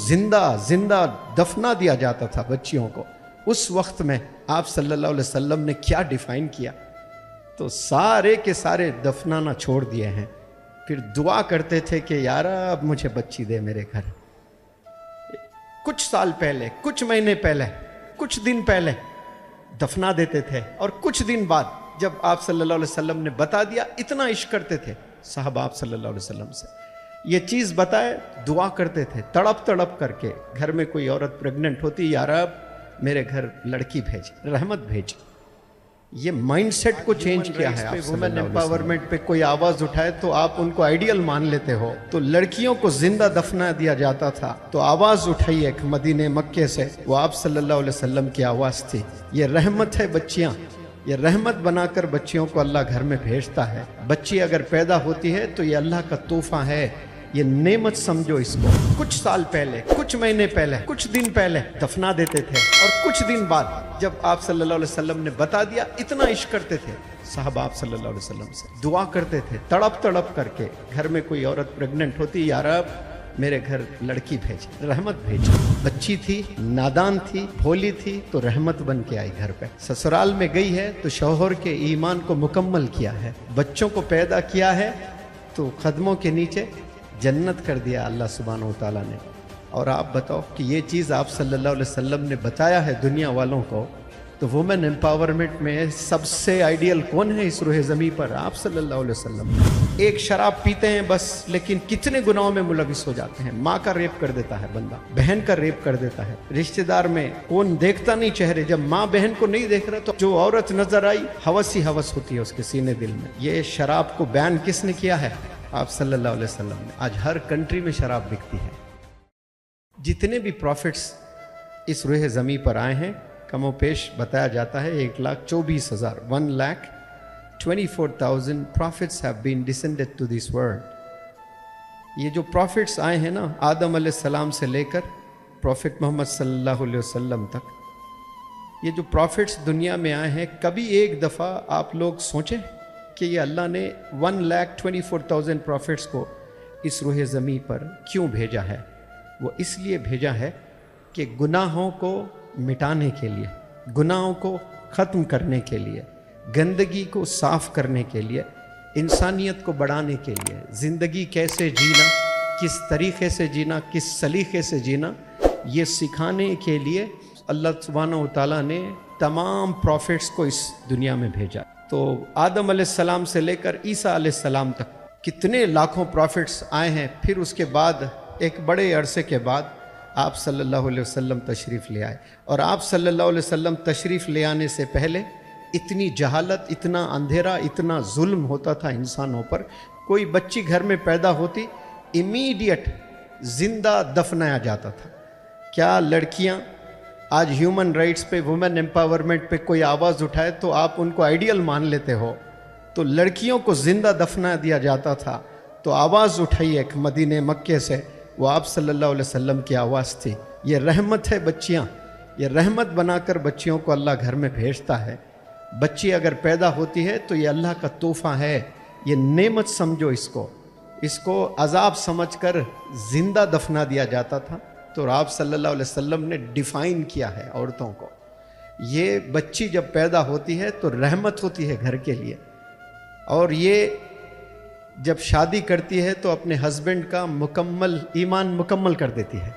زندہ دفنا دیا جاتا تھا بچیوں کو، اس وقت میں آپ صلی اللہ علیہ وسلم نے کیا ڈیفائن کیا؟ تو سارے کے سارے دفنانا چھوڑ دیے ہیں، پھر دعا کرتے تھے کہ یا رب مجھے بچی دے میرے گھر۔ کچھ سال پہلے، کچھ مہینے پہلے، کچھ دن پہلے دفنا دیتے تھے، اور کچھ دن بعد جب آپ صلی اللہ علیہ وسلم نے بتا دیا، اتنا عشق کرتے تھے صحابہ آپ صلی اللہ علیہ وسلم سے، یہ چیز بتائے دعا کرتے تھے تڑپ تڑپ کر کے۔ گھر میں کوئی عورت پریگننٹ ہوتی، یا رب میرے گھر لڑکی بھیج، رحمت بھیج۔ یہ مائنڈ سیٹ کو چینج کیا ہے۔ وومن امپاورمنٹ پہ کوئی آواز اٹھائے تو آپ ان کو آئیڈیل مان لیتے ہو۔ تو لڑکیوں کو زندہ دفنا دیا جاتا تھا، تو آواز اٹھائی ایک مدینہ مکے سے، وہ آپ صلی اللہ علیہ وسلم کی آواز تھی۔ یہ رحمت ہے بچیاں، یہ رحمت بنا کر بچیوں کو اللہ گھر میں بھیجتا ہے۔ بچی اگر پیدا ہوتی ہے تو یہ اللہ کا تحفہ ہے، یہ نعمت سمجھو اس کو۔ کچھ سال پہلے، کچھ مہینے پہلے، کچھ دن پہلے دفنا دیتے تھے، اور کچھ دن بعد جب آپ صلی اللہ علیہ وسلم نے بتا دیا، اتنا عشق کرتے تھے صحابہ آپ صلی اللہ علیہ وسلم سے، دعا کرتے تھے تڑپ تڑپ کر کے۔ گھر میں کوئی عورت پریگننٹ ہوتی، یا رب میرے گھر لڑکی بھیج، رحمت بھیج۔ بچی تھی، نادان تھی، بھولی تھی، تو رحمت بن کے آئی گھر پہ۔ سسرال میں گئی ہے تو شوہر کے ایمان کو مکمل کیا ہے، بچوں کو پیدا کیا ہے، تو قدموں کے نیچے جنت کر دیا اللہ سبحانہ و تعالیٰ نے۔ اور آپ بتاؤ کہ یہ چیز آپ صلی اللہ علیہ وسلم نے بتایا ہے دنیا والوں کو، تو وومن امپاورمنٹ میں سب سے آئیڈیل کون ہے اس روح زمین پر؟ آپ صلی اللہ علیہ وسلم۔ ایک شراب پیتے ہیں بس، لیکن کتنے گناہوں میں ملوث ہو جاتے ہیں۔ ماں کا ریپ کر دیتا ہے بندہ، بہن کا ریپ کر دیتا ہے، رشتہ دار میں کون دیکھتا نہیں چہرے، جب ماں بہن کو نہیں دیکھ رہا تو جو عورت نظر آئی ہوس ہی ہوس ہوتی ہے اس کے سینے دل میں۔ یہ شراب کو بین کس نے کیا ہے؟ آپ صلی اللہ علیہ وسلم نے۔ آج ہر کنٹری میں شراب بکتی ہے۔ جتنے بھی پروفٹس اس روح زمین پر آئے ہیں، کم و پیش بتایا جاتا ہے 1,24,000 1,24,000 prophets have been descended to this world۔ یہ جو پروفٹس آئے ہیں نا، آدم علیہ السلام سے لے کر پروفٹ محمد صلی اللہ علیہ وسلم تک، یہ جو پروفٹس دنیا میں آئے ہیں، کبھی ایک دفعہ آپ لوگ سوچیں کہ یہ اللہ نے 1,24,000 پروفٹس کو اس روح زمین پر کیوں بھیجا ہے؟ وہ اس لیے بھیجا ہے کہ گناہوں کو مٹانے کے لیے، گناہوں کو ختم کرنے کے لیے، گندگی کو صاف کرنے کے لیے، انسانیت کو بڑھانے کے لیے، زندگی کیسے جینا، کس طریقے سے جینا، کس سلیقے سے جینا، یہ سکھانے کے لیے اللہ سبحانہ و تعالیٰ نے تمام پروفٹس کو اس دنیا میں بھیجا۔ تو آدم علیہ السلام سے لے کر عیسیٰ علیہ السلام تک کتنے لاکھوں پروفٹس آئے ہیں۔ پھر اس کے بعد ایک بڑے عرصے کے بعد آپ صلی اللہ علیہ وسلم تشریف لے آئے، اور آپ صلی اللہ علیہ وسلم تشریف لے آنے سے پہلے اتنی جہالت، اتنا اندھیرا، اتنا ظلم ہوتا تھا انسانوں پر۔ کوئی بچی گھر میں پیدا ہوتی، امیڈیٹ زندہ دفنایا جاتا تھا۔ کیا لڑکیاں آج ہیومن رائٹس پہ، وومن امپاورمنٹ پہ کوئی آواز اٹھائے تو آپ ان کو آئیڈیل مان لیتے ہو؟ تو لڑکیوں کو زندہ دفنا دیا جاتا تھا، تو آواز اٹھائی ایک مدینہ مکے سے، وہ آپ صلی اللہ علیہ وسلم کی آواز تھی۔ یہ رحمت ہے بچیاں، یہ رحمت بنا کر بچیوں کو اللہ گھر میں بھیجتا ہے۔ بچی اگر پیدا ہوتی ہے تو یہ اللہ کا تحفہ ہے، یہ نعمت سمجھو اس کو عذاب سمجھ کر زندہ دفنا دیا جاتا تھا۔ تو آپ صلی اللہ علیہ وسلم نے ڈیفائن کیا ہے عورتوں کو، یہ بچی جب پیدا ہوتی ہے تو رحمت ہوتی ہے گھر کے لیے، اور یہ جب شادی کرتی ہے تو اپنے ہسبینڈ کا مکمل ایمان مکمل کر دیتی ہے۔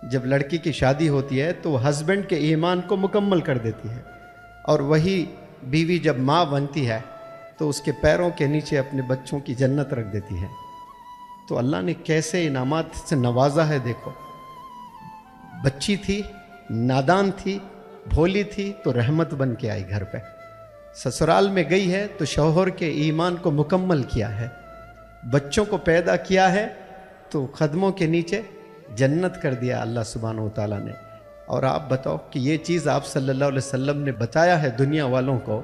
جب لڑکی کی شادی ہوتی ہے تو وہ ہسبینڈ کے ایمان کو مکمل کر دیتی ہے، اور وہی بیوی جب ماں بنتی ہے تو اس کے پیروں کے نیچے اپنے بچوں کی جنت رکھ دیتی ہے۔ تو اللہ نے کیسے انعامات سے نوازا ہے دیکھو۔ بچی تھی، نادان تھی، بھولی تھی، تو رحمت بن کے آئی گھر پہ۔ سسرال میں گئی ہے تو شوہر کے ایمان کو مکمل کیا ہے، بچوں کو پیدا کیا ہے، تو قدموں کے نیچے جنت کر دیا اللہ سبحانہ و تعالیٰ نے۔ اور آپ بتاؤ کہ یہ چیز آپ صلی اللہ علیہ وسلم نے بتایا ہے دنیا والوں کو،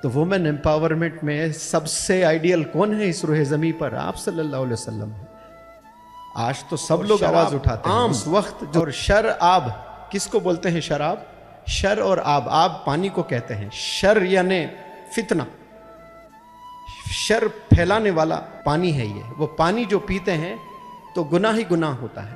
تو وومن امپاورمنٹ میں سب سے آئیڈیل کون ہے اس روح زمین پر؟ آپ صلی اللہ علیہ وسلم ہے۔ آج تو سب لوگ آواز اٹھاتے ہیں اس وقت جو شر آب، کس کو بولتے ہیں شراب؟ شر اور آب، آب پانی کو کہتے ہیں، شر یعنی فتنہ، شر پھیلانے والا پانی ہے یہ۔ وہ پانی جو پیتے ہیں تو گناہ ہی گناہ ہوتا ہے۔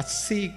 80